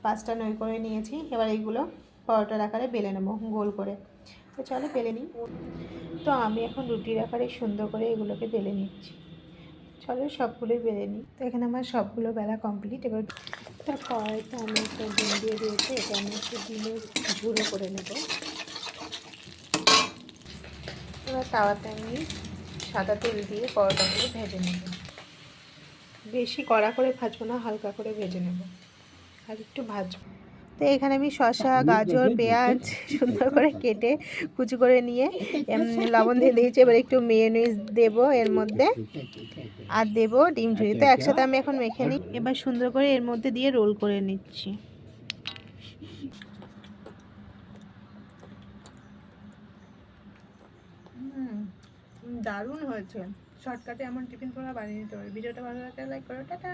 5টা নই করে নিয়েছি। এবার এইগুলো পরোটার আকারে বেলে নেবো গোল করে। তো চলো বেলে নিই। তো আমি এখন রুটির আকারে সুন্দর করে এগুলোকে বেলে নিচ্ছি। চলো সবগুলোই বেলে নিই। তো এখানে আমার সবগুলো বেলা কমপ্লিট। এবার তার কড়াইতে আমি একটা ডিম দিয়ে দিয়েছি, এটা আমি একটু ডিমের ঝুড়ো করে নেব। এবার তাওয়াতে আমি সাদা তেল দিয়ে পরোটাগুলো ভেজে নেব। বেশি কড়া করে ভাজবো না, হালকা করে ভেজে নেব আর একটু ভাজবো। তো এখানে আমি শসা, গাজর, পেঁয়াজ সুন্দর করে কেটে কুচি করে নিয়ে লবণ দিয়ে দিয়েছি। এবার একটু মেয়োনিজ দেবো এর মধ্যে আর দেবো ডিম ঝুড়ি। তো একসাথে আমি এখন মেখে নিই। এবার সুন্দর করে এর মধ্যে দিয়ে রোল করে নিচ্ছি। দারুণ হয়েছে। শর্টকাটে এমন টিফিন তোমরা বানিয়ে নিতে পারো। ভিডিওটা ভালো লাগলে লাইক করো। টাটা।